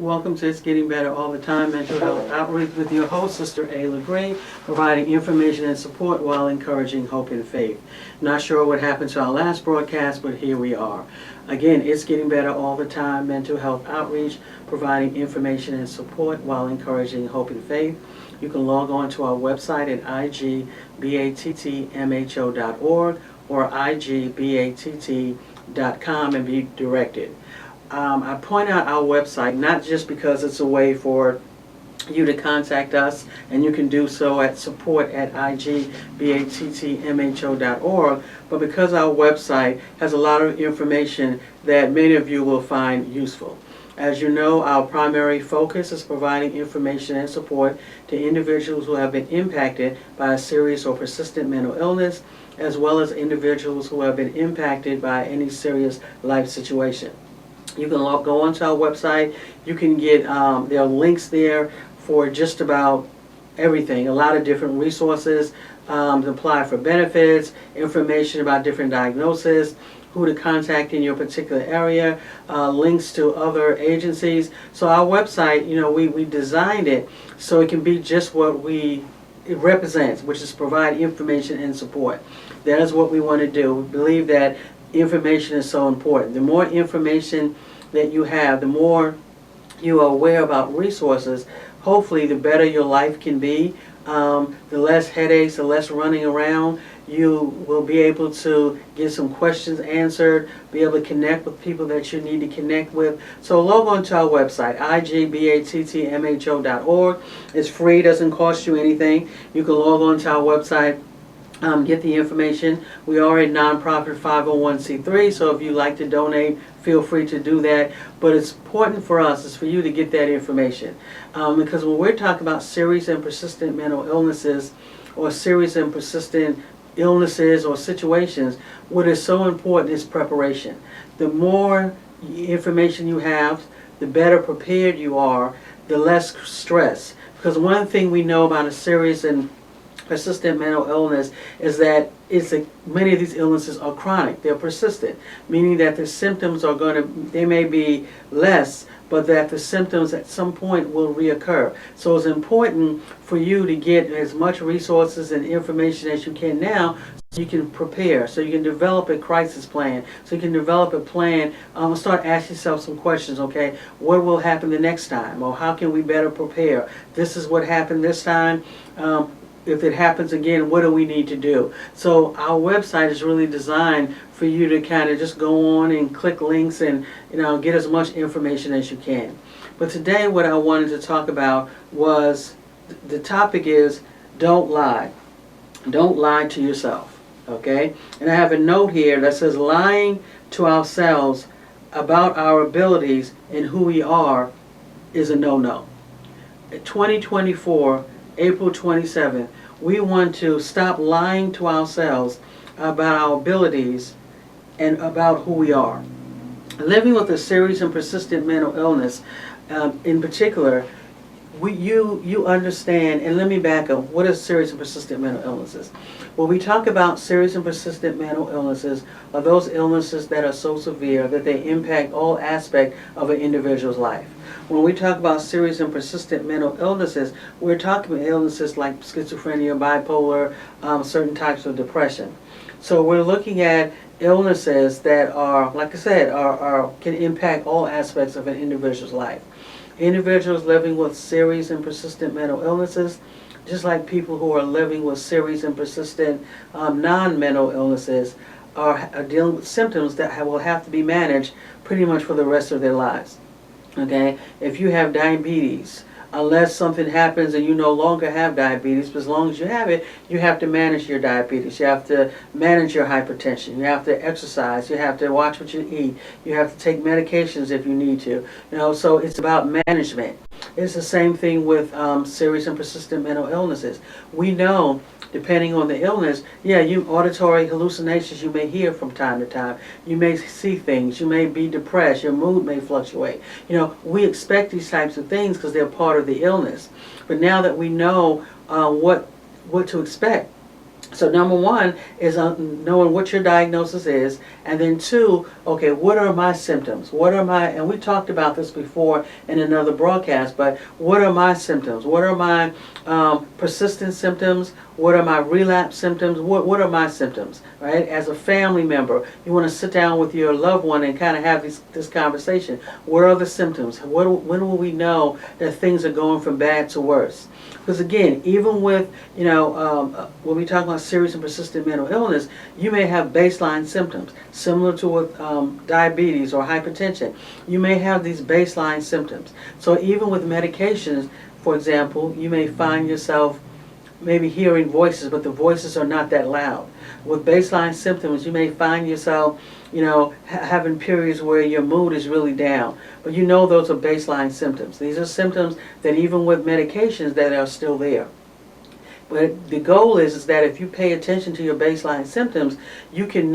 Welcome to It's Getting Better All the Time Mental Health Outreach with your host, Sister A. LeGray, providing information and support while encouraging hope and faith. Not sure what happened to our last broadcast, but here we are. Again, It's Getting Better All the Time Mental Health Outreach, providing information and support while encouraging hope and faith. You can log on to our website at igbattmho.org or igbatt.com and be directed. I point out our website not just because it's a way for you to contact us, and you can do so at support@igbattmho.org, but because our website has a lot of information that many of you will find useful. As you know, our primary focus is providing information and support to individuals who have been impacted by a serious or persistent mental illness, as well as individuals who have been impacted by any serious life situation. You can go onto our website. You can get, there are links there for just about everything, a lot of different resources to apply for benefits, information about different diagnoses, who to contact in your particular area, links to other agencies. So our website, we designed it so it can be just what it represents, which is provide information and support. That is what we want to do. We believe that information is so important. The more information that you have, the more you are aware about resources, hopefully the better your life can be. The less headaches, the less running around. You will be able to get some questions answered, be able to connect with people that you need to connect with. So log on to our website, igbattmho.org. It's free, doesn't cost you anything. You can log on to our website, get the information. We are a nonprofit 501c3, so if you'd like to donate, feel free to do that. But it's important for us, is for you to get that information. Because when we're talking about serious and persistent mental illnesses, or serious and persistent illnesses or situations, what is so important is preparation. The more information you have, the better prepared you are, the less stress. Because one thing we know about a serious and persistent mental illness is that many of these illnesses are chronic. They're persistent, meaning that the symptoms are they may be less, but that the symptoms at some point will reoccur. So it's important for you to get as much resources and information as you can now, so you can prepare, so you can develop a crisis plan, so you can develop a plan. Start asking yourself some questions, okay? What will happen the next time? Or how can we better prepare? This is what happened this time. If it happens again, what do we need to do? So our website is really designed for you to kind of just go on and click links and get as much information as you can. But today what I wanted to talk about was, the topic is don't lie. Don't lie to yourself, okay? And I have a note here that says lying to ourselves about our abilities and who we are is a no-no. 2024, April 27th, we want to stop lying to ourselves about our abilities and about who we are. Living with a serious and persistent mental illness, in particular, you understand, and let me back up, what is serious and persistent mental illnesses? When we talk about serious and persistent mental illnesses, are those illnesses that are so severe that they impact all aspects of an individual's life. When we talk about serious and persistent mental illnesses, we're talking about illnesses like schizophrenia, bipolar, certain types of depression. So we're looking at illnesses that are, like I said, can impact all aspects of an individual's life. Individuals living with serious and persistent mental illnesses, just like people who are living with serious and persistent non-mental illnesses, are dealing with symptoms that will have to be managed pretty much for the rest of their lives. Okay, if you have diabetes, unless something happens and you no longer have diabetes, but as long as you have it, you have to manage your diabetes. You have to manage your hypertension. You have to exercise. You have to watch what you eat. You have to take medications if you need to. So it's about management. It's the same thing with serious and persistent mental illnesses. We know, depending on the illness, auditory hallucinations you may hear from time to time. You may see things. You may be depressed. Your mood may fluctuate. We expect these types of things because they're part of the illness. But now that we know what to expect, So number one is knowing what your diagnosis is, and then two, okay, what are my symptoms? What are my, and we talked about this before in another broadcast, but what are my symptoms? What are my persistent symptoms? What are my relapse symptoms? What are my symptoms, right? As a family member, you want to sit down with your loved one and kind of have this conversation. What are the symptoms? When will we know that things are going from bad to worse? Because again, even with, when we talk about serious and persistent mental illness, you may have baseline symptoms, similar to with diabetes or hypertension. You may have these baseline symptoms. So even with medications, for example, you may find yourself maybe hearing voices, but the voices are not that loud. With baseline symptoms, you may find yourself, having periods where your mood is really down. But those are baseline symptoms. These are symptoms that even with medications that are still there. But the goal is that if you pay attention to your baseline symptoms, you can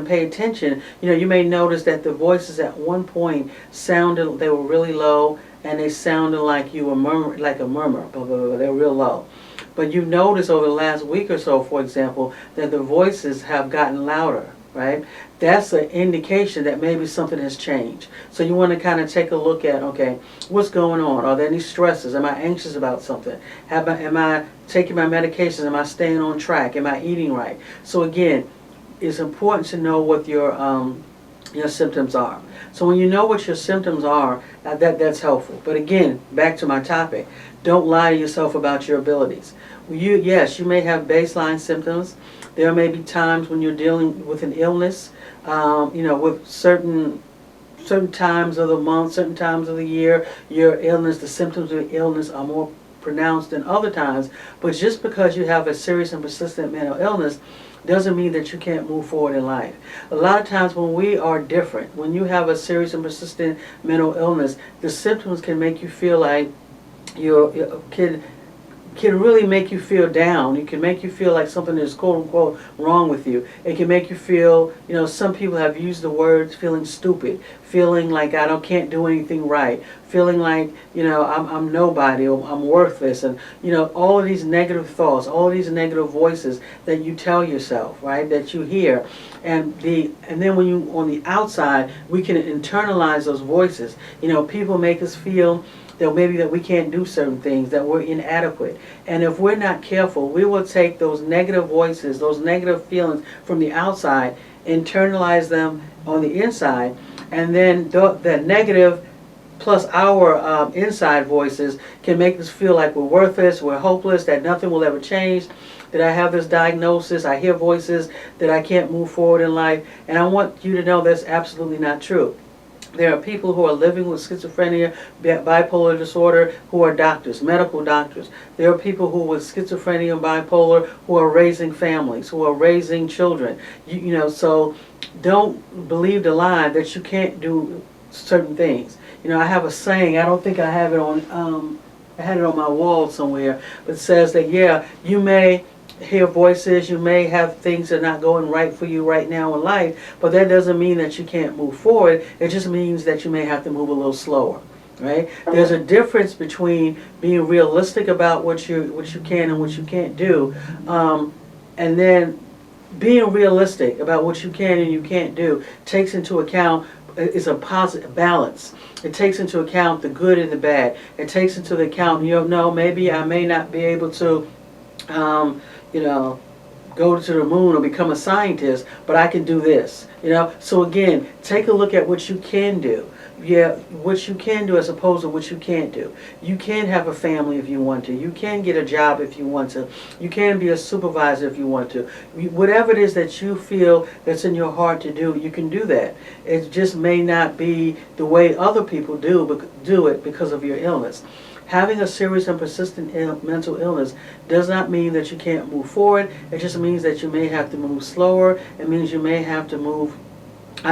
pay attention. You may notice that the voices at one point they were really low, and they sounded like you were like a murmur, blah, blah, blah, they're real low. But you notice over the last week or so, for example, that the voices have gotten louder, right? That's an indication that maybe something has changed. So you want to kind of take a look at, okay, what's going on? Are there any stresses? Am I anxious about something? Am I taking my medications? Am I staying on track? Am I eating right? So again, it's important to know what your symptoms are. So when you know what your symptoms are, that's helpful. But again, back to my topic, don't lie to yourself about your abilities. Yes, you may have baseline symptoms. There may be times when you're dealing with an illness, with certain times of the month, certain times of the year, the symptoms of the illness are more pronounced than other times. But just because you have a serious and persistent mental illness doesn't mean that you can't move forward in life. A lot of times when we are different, when you have a serious and persistent mental illness, the symptoms can make you feel like can really make you feel down. It can make you feel like something is quote unquote wrong with you. It can make you feel, some people have used the words feeling stupid, feeling like I can't do anything right, feeling like, I'm nobody or I'm worthless, and all of these negative thoughts, all of these negative voices that you tell yourself, right, that you hear. And then when you on the outside, we can internalize those voices. People make us feel that maybe that we can't do certain things, that we're inadequate. And if we're not careful, we will take those negative voices, those negative feelings from the outside, internalize them on the inside, and then the negative plus our inside voices can make us feel like we're worthless, we're hopeless, that nothing will ever change, that I have this diagnosis, I hear voices that I can't move forward in life. And I want you to know that's absolutely not true. There are people who are living with schizophrenia, bipolar disorder, who are doctors, medical doctors. There are people who with schizophrenia and bipolar who are raising families, who are raising children. So don't believe the lie that you can't do certain things. I have a saying, I don't think I have it on, I had it on my wall somewhere, but it says that, you may hear voices, you may have things that are not going right for you right now in life, but that doesn't mean that you can't move forward. It just means that you may have to move a little slower, right? There's a difference between being realistic about what you can and what you can't do, and then being realistic about what you can and you can't do takes into account is a positive balance. It takes into account the good and the bad. It takes into account, maybe I may not be able to go to the moon or become a scientist, but I can do this. So again, take a look at what you can do. What you can do as opposed to what you can't do. You can have a family if you want to. You can get a job if you want to. You can be a supervisor if you want to. Whatever it is that you feel that's in your heart to do, you can do that. It just may not be the way other people do it because of your illness. Having a serious and persistent mental illness does not mean that you can't move forward. It just means that you may have to move slower. It means you may have to move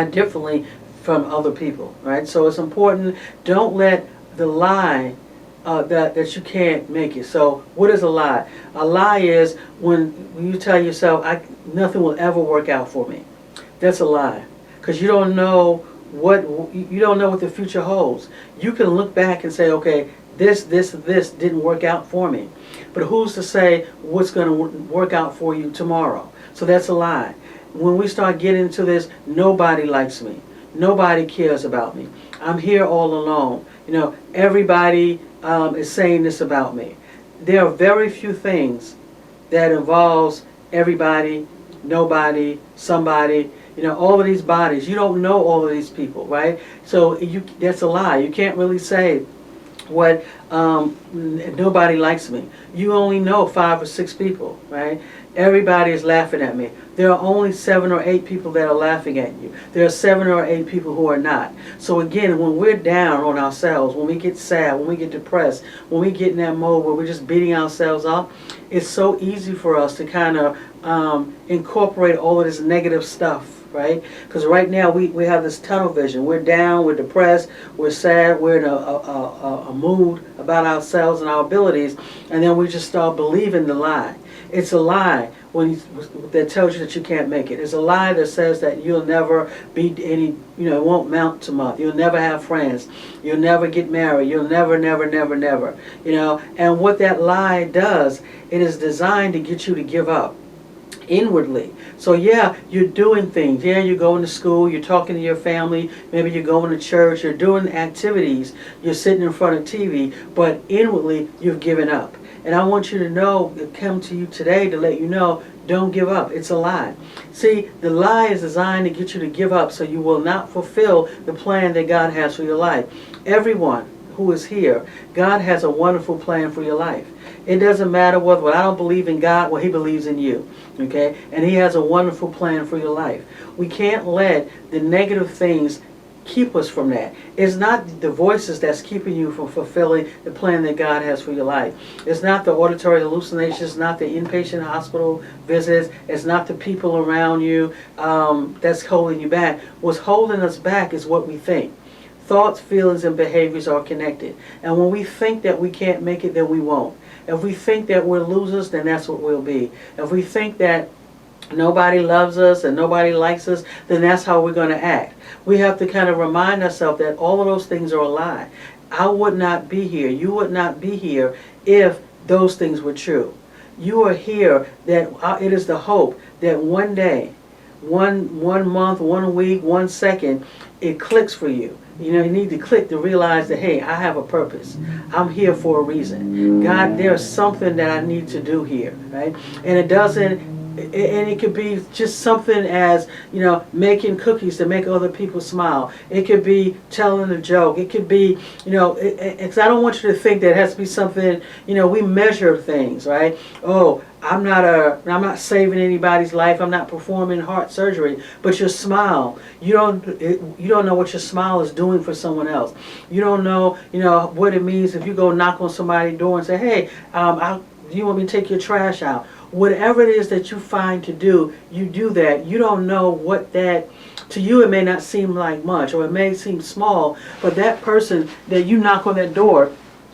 differently from other people, right? So it's important, don't let the lie that you can't make it. So what is a lie? A lie is when you tell yourself, nothing will ever work out for me. That's a lie, because you don't know what the future holds. You can look back and say, okay, this didn't work out for me. But who's to say what's going to work out for you tomorrow? So that's a lie. When we start getting into this, nobody likes me. Nobody cares about me. I'm here all alone. Everybody is saying this about me. There are very few things that involves everybody, nobody, somebody, all of these bodies. You don't know all of these people, right? So that's a lie. You can't really say what nobody likes me. You only know 5 or 6 people, right? Everybody is laughing at me. There are only 7 or 8 people that are laughing at you. There are 7 or 8 people who are not. So again, when we're down on ourselves, when we get sad, when we get depressed, when we get in that mode where we're just beating ourselves up, it's so easy for us to kind of incorporate all of this negative stuff, right? Because right now we have this tunnel vision. We're down, we're depressed, we're sad, we're in a mood about ourselves and our abilities, and then we just start believing the lie. It's a lie that tells you that you can't make it. It's a lie that says that you'll never be any, it won't amount to much. You'll never have friends. You'll never get married. You'll never, And what that lie does, it is designed to get you to give up inwardly. So yeah, you're doing things. Yeah, you're going to school, you're talking to your family, maybe you're going to church, you're doing activities, you're sitting in front of TV, but inwardly you've given up. And I want you to know, come to you today to let you know, don't give up. It's a lie. See, the lie is designed to get you to give up so you will not fulfill the plan that God has for your life. Everyone who is here, God has a wonderful plan for your life. It doesn't matter whether I don't believe in God, well, He believes in you. Okay? And He has a wonderful plan for your life. We can't let the negative things keep us from that. It's not the voices that's keeping you from fulfilling the plan that God has for your life. It's not the auditory hallucinations, not the inpatient hospital visits, it's not the people around you that's holding you back. What's holding us back is what we think. Thoughts, feelings, and behaviors are connected. And when we think that we can't make it, then we won't. If we think that we're losers, then that's what we'll be. If we think that nobody loves us and nobody likes us, then that's how we're going to act. We have to kind of remind ourselves that all of those things are a lie. I would not be here. You would not be here if those things were true. You are here that it is the hope that one day, one month, 1 week, 1 second, it clicks for you. You need to click to realize that, hey, I have a purpose. I'm here for a reason. God, there's something that I need to do here, right? And it could be just something as, making cookies to make other people smile. It could be telling a joke. It could be, because I don't want you to think that it has to be something, we measure things, right? Oh, I'm not saving anybody's life. I'm not performing heart surgery. But your smile, you don't know what your smile is doing for someone else. You don't know, what it means if you go knock on somebody's door and say, hey, do you want me to take your trash out? Whatever it is that you find to do, you do that. You don't know what that, to you it may not seem like much, or it may seem small, but that person that you knock on that door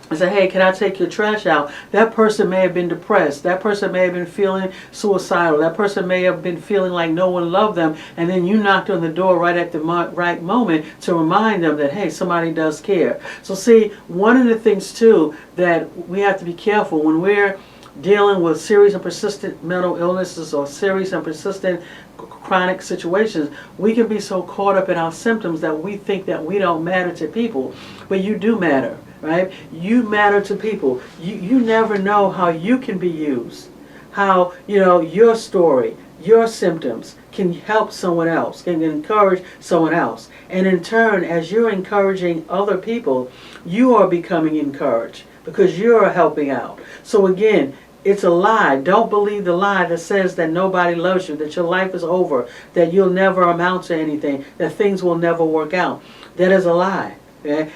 and say, hey, can I take your trash out? That person may have been depressed. That person may have been feeling suicidal. That person may have been feeling like no one loved them. And then you knocked on the door right at the right moment to remind them that, hey, somebody does care. So see, one of the things too that we have to be careful when we're dealing with serious and persistent mental illnesses or serious and persistent chronic situations, we can be so caught up in our symptoms that we think that we don't matter to people. But you do matter, right? You matter to people. You never know how you can be used. How, your story, your symptoms can help someone else, can encourage someone else. And in turn, as you're encouraging other people, you are becoming encouraged because you're helping out. So again, it's a lie. Don't believe the lie that says that nobody loves you, that your life is over, that you'll never amount to anything, that things will never work out. That is a lie. Okay?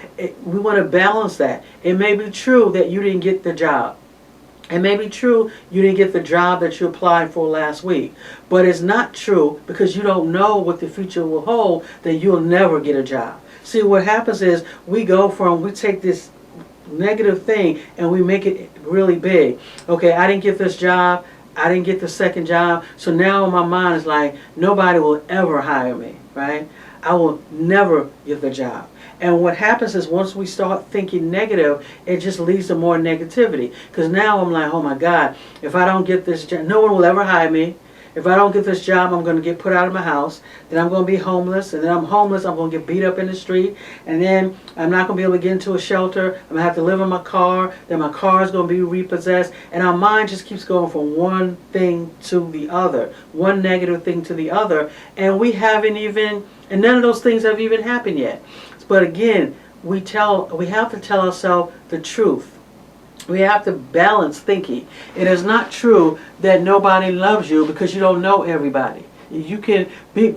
We want to balance that. It may be true that you didn't get the job. It may be true you didn't get the job that you applied for last week. But it's not true because you don't know what the future will hold, that you'll never get a job. See, what happens is we take this negative thing and we make it really big. Okay, I didn't get this job, I didn't get the second job, so now in my mind it's like nobody will ever hire me, right? I will never get the job. And what happens is once we start thinking negative, it just leads to more negativity. Because now I'm like, oh my God, if I don't get this job, no one will ever hire me. If I don't get this job, I'm going to get put out of my house. Then I'm going to be homeless. And then I'm homeless. I'm going to get beat up in the street. And then I'm not going to be able to get into a shelter. I'm going to have to live in my car. Then my car is going to be repossessed. And our mind just keeps going from one thing to the other. One negative thing to the other. And we haven't even, and none of those things have even happened yet. But again, we have to tell ourselves the truth. We have to balance thinking. It is not true that nobody loves you because you don't know everybody. You can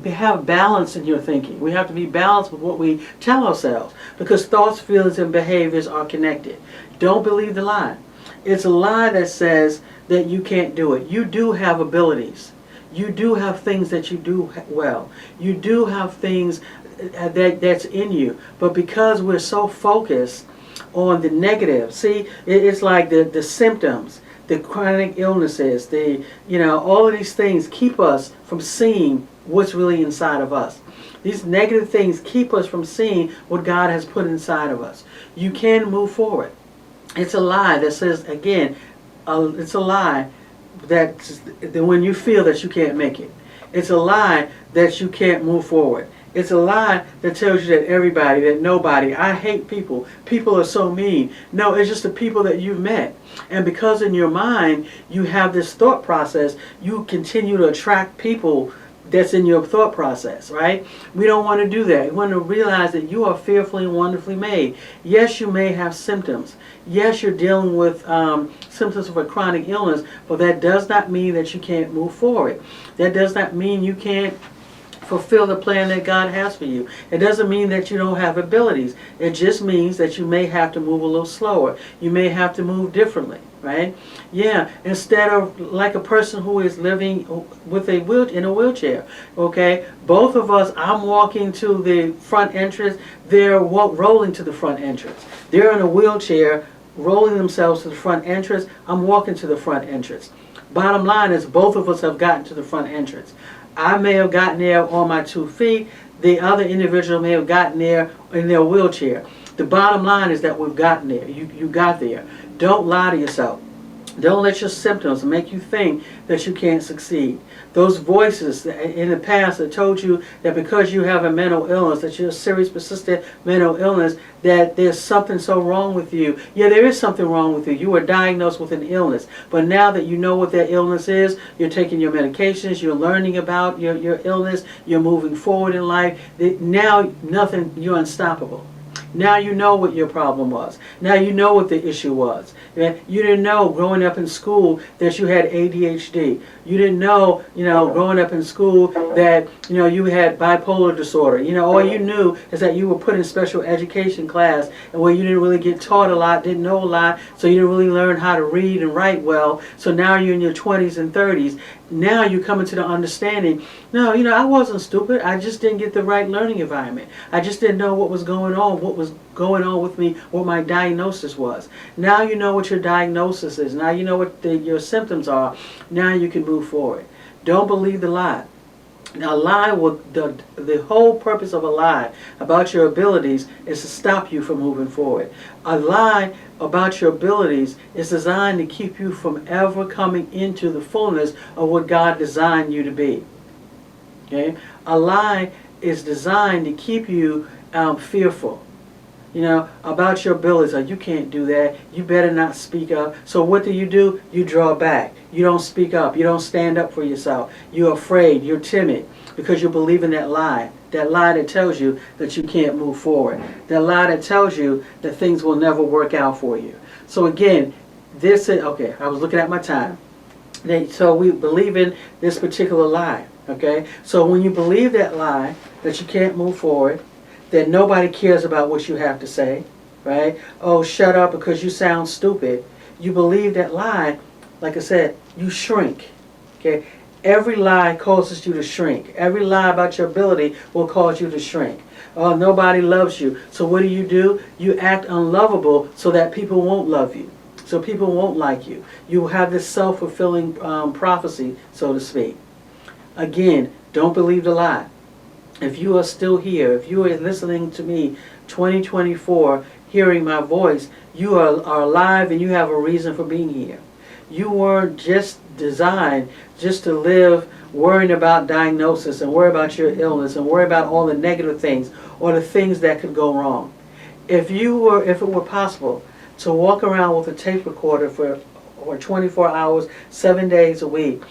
have balance in your thinking. We have to be balanced with what we tell ourselves because thoughts, feelings, and behaviors are connected. Don't believe the lie. It's a lie that says that you can't do it. You do have abilities. You do have things that you do well. You do have things that's in you. But because we're so focused on the negative, see, it's like the symptoms, the chronic illnesses, all of these things keep us from seeing what's really inside of us. These negative things keep us from seeing what God has put inside of us. You can move forward. It's a lie that says, again, it's a lie that when you feel that you can't make it. It's a lie that you can't move forward. It's a lie that tells you that everybody, that nobody, I hate people. People are so mean. No, it's just the people that you've met. And because in your mind you have this thought process, you continue to attract people that's in your thought process, right? We don't want to do that. We want to realize that you are fearfully and wonderfully made. Yes, you may have symptoms. Yes, you're dealing with symptoms of a chronic illness, but that does not mean that you can't move forward. That does not mean you can't fulfill the plan that God has for you. It doesn't mean that you don't have abilities. It just means that you may have to move a little slower. You may have to move differently, right? Yeah, instead of like a person who is living with in a wheelchair, okay? Both of us, I'm walking to the front entrance, they're rolling to the front entrance. They're in a wheelchair, rolling themselves to the front entrance. I'm walking to the front entrance. Bottom line is both of us have gotten to the front entrance. I may have gotten there on my 2 feet. The other individual may have gotten there in their wheelchair. The bottom line is that we've gotten there. You got there. Don't lie to yourself. Don't let your symptoms make you think that you can't succeed. Those voices in the past that told you that because you have a mental illness, that you're a serious, persistent mental illness, that there's something so wrong with you. Yeah, there is something wrong with you. You were diagnosed with an illness. But now that you know what that illness is, you're taking your medications, you're learning about your illness, you're moving forward in life. Now, you're unstoppable. Now you know what your problem was. Now you know what the issue was. You didn't know growing up in school that you had ADHD. You didn't know, growing up in school that, you had bipolar disorder. All you knew is that you were put in special education class and where you didn't really get taught a lot, didn't know a lot, so you didn't really learn how to read and write well. So now you're in your 20s and 30s. Now you come into the understanding, no, I wasn't stupid. I just didn't get the right learning environment. I just didn't know what was going on with me, what my diagnosis was. Now you know what your diagnosis is. Now you know what your symptoms are. Now you can move forward. Don't believe the lie. Now, the whole purpose of a lie about your abilities is to stop you from moving forward. A lie about your abilities is designed to keep you from ever coming into the fullness of what God designed you to be. Okay? A lie is designed to keep you fearful. About your abilities. Like, you can't do that. You better not speak up. So what do? You draw back. You don't speak up. You don't stand up for yourself. You're afraid. You're timid because you believe in that lie. That lie that tells you that you can't move forward. That lie that tells you that things will never work out for you. So again, okay, I was looking at my time. So we believe in this particular lie. Okay? So when you believe that lie, that you can't move forward, that nobody cares about what you have to say, right? Oh, shut up because you sound stupid. You believe that lie, like I said, you shrink, okay? Every lie causes you to shrink. Every lie about your ability will cause you to shrink. Oh, nobody loves you. So what do? You act unlovable so that people won't love you. So people won't like you. You have this self-fulfilling prophecy, so to speak. Again, don't believe the lie. if you are still here, if you are listening to me 2024, hearing my voice, you are alive and you have a reason for being here. You weren't just designed just to live worrying about diagnosis and worry about your illness and worry about all the negative things or the things that could go wrong. If it were possible to walk around with a tape recorder for 24 hours, 7 days a week,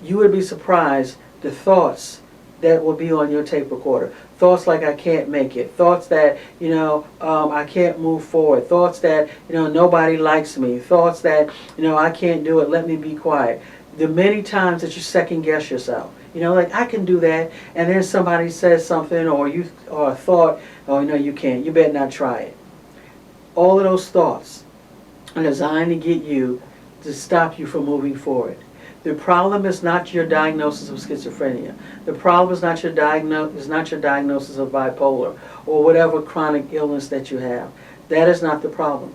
you would be surprised the thoughts that will be on your tape recorder. Thoughts like I can't make it. Thoughts that, I can't move forward. Thoughts that, nobody likes me. Thoughts that, I can't do it, let me be quiet. The many times that you second guess yourself. Like I can do that, and then somebody says something or a thought, oh no you can't, you better not try it. All of those thoughts are designed to get you, to stop you from moving forward. The problem is not your diagnosis of schizophrenia. The problem is not your diagnosis of bipolar or whatever chronic illness that you have. That is not the problem.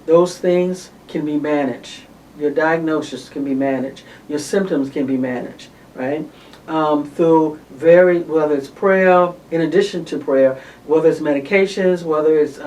Those things can be managed. Your diagnosis can be managed. Your symptoms can be managed, right? Through whether it's prayer, in addition to prayer, whether it's medications, whether it's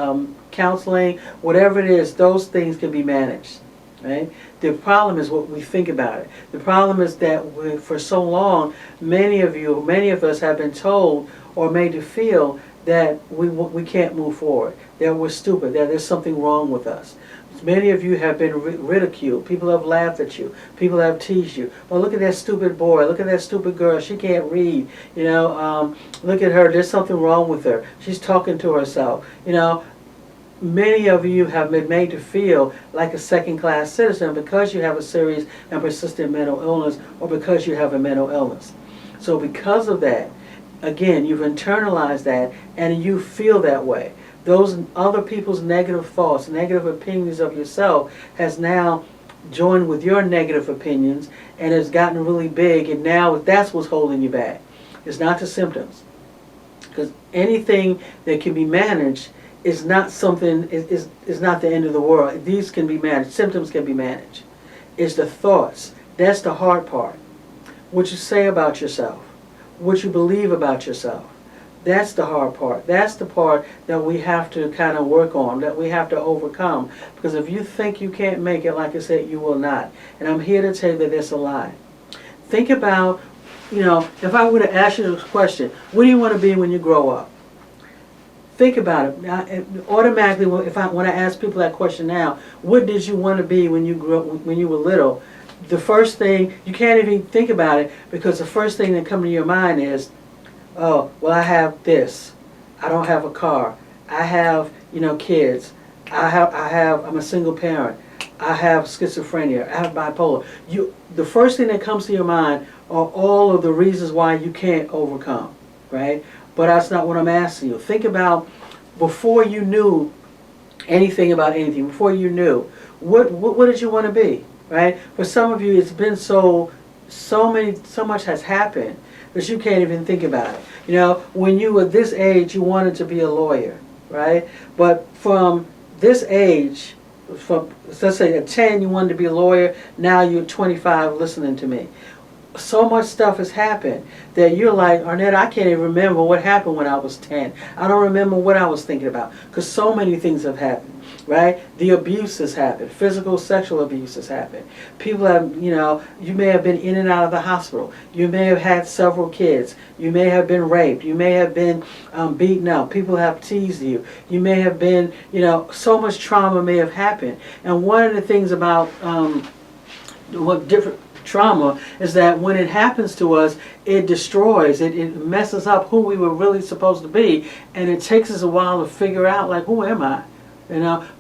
counseling, whatever it is, those things can be managed, right? The problem is what we think about it. The problem is that for so long, many of us have been told or made to feel that we can't move forward, that we're stupid, that there's something wrong with us. Many of you have been ridiculed. People have laughed at you. People have teased you. Oh, look at that stupid boy. Look at that stupid girl. She can't read. Look at her. There's something wrong with her. She's talking to herself. Many of you have been made to feel like a second-class citizen because you have a serious and persistent mental illness or because you have a mental illness. So because of that, again, you've internalized that and you feel that way. Those other people's negative thoughts, negative opinions of yourself has now joined with your negative opinions and has gotten really big, and now that's what's holding you back. It's not the symptoms. Because anything that can be managed is not something, is not the end of the world. These can be managed. Symptoms can be managed. It's the thoughts. That's the hard part. What you say about yourself. What you believe about yourself. That's the hard part. That's the part that we have to kind of work on, that we have to overcome. Because if you think you can't make it, like I said, you will not. And I'm here to tell you that that's a lie. Think about, if I were to ask you this question, what do you want to be when you grow up? Think about it. Now, automatically, when I ask people that question now, what did you want to be when you were little? The first thing, you can't even think about it because the first thing that comes to your mind is, oh, well, I have this. I don't have a car. I have, kids. I'm a single parent. I have schizophrenia. I have bipolar. The first thing that comes to your mind are all of the reasons why you can't overcome, right? But that's not what I'm asking you. Think about before you knew anything about anything, before you knew, what did you want to be, right? For some of you, it's been so much has happened that you can't even think about it. When you were this age, you wanted to be a lawyer, right? But from this age, let's say at 10 you wanted to be a lawyer, now you're 25 listening to me. So much stuff has happened that you're like, Arnett, I can't even remember what happened when I was 10. I don't remember what I was thinking about because so many things have happened, right? The abuse has happened. Physical, sexual abuse has happened. People have, you may have been in and out of the hospital. You may have had several kids. You may have been raped. You may have been beaten up. People have teased you. You may have been, so much trauma may have happened. And one of the things about what different trauma is that when it happens to us, it destroys, it messes up who we were really supposed to be, and it takes us a while to figure out, like, who am I?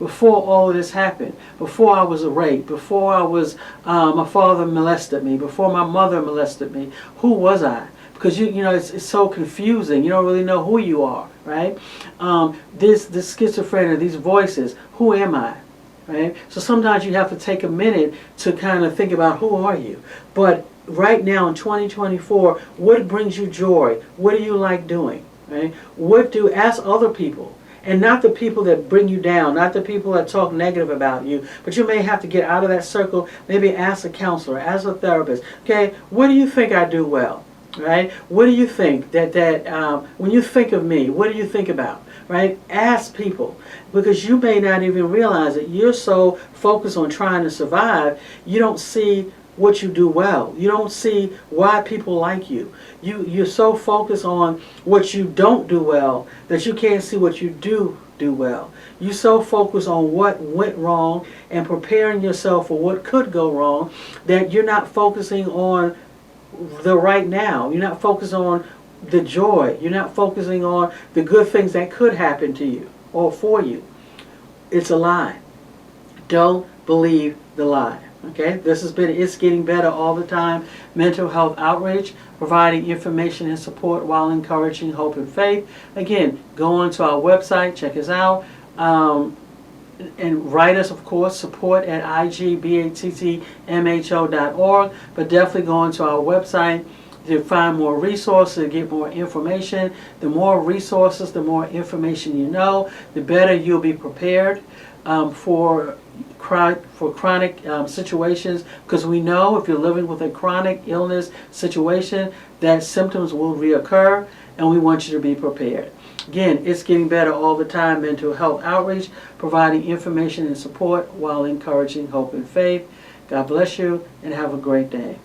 Before all of this happened, before I was raped, before I was, my father molested me, before my mother molested me, who was I? Because it's so confusing. You don't really know who you are, right? This schizophrenia, these voices, who am I? Right? So sometimes you have to take a minute to kind of think about who are you. But right now in 2024, what brings you joy? What do you like doing? Right? Ask other people. And not the people that bring you down, not the people that talk negative about you, but you may have to get out of that circle, maybe ask a counselor, ask a therapist. Okay, what do you think I do well? right? What do you think when you think of me, what do you think about, right? Ask people, because you may not even realize it. You're so focused on trying to survive, you don't see what you do well. You don't see why people like you. You're so focused on what you don't do well that you can't see what you do well. You're so focused on what went wrong and preparing yourself for what could go wrong that you're not focusing on the right now. You're not focused on the joy. You're not focusing on the good things that could happen to you or for you. It's a lie. Don't believe the lie. Okay, this has been It's Getting Better All the Time Mental Health Outreach, providing information and support while encouraging hope and faith. Again, go onto our website, check us out, and write us, of course, support at igbattmho.org, but definitely go onto our website to find more resources, to get more information. The more resources, the more information you know, the better you'll be prepared for chronic situations, because we know if you're living with a chronic illness situation that symptoms will reoccur, and we want you to be prepared. Again, It's Getting Better All the Time Mental Health Outreach, providing information and support while encouraging hope and faith. God bless you and have a great day.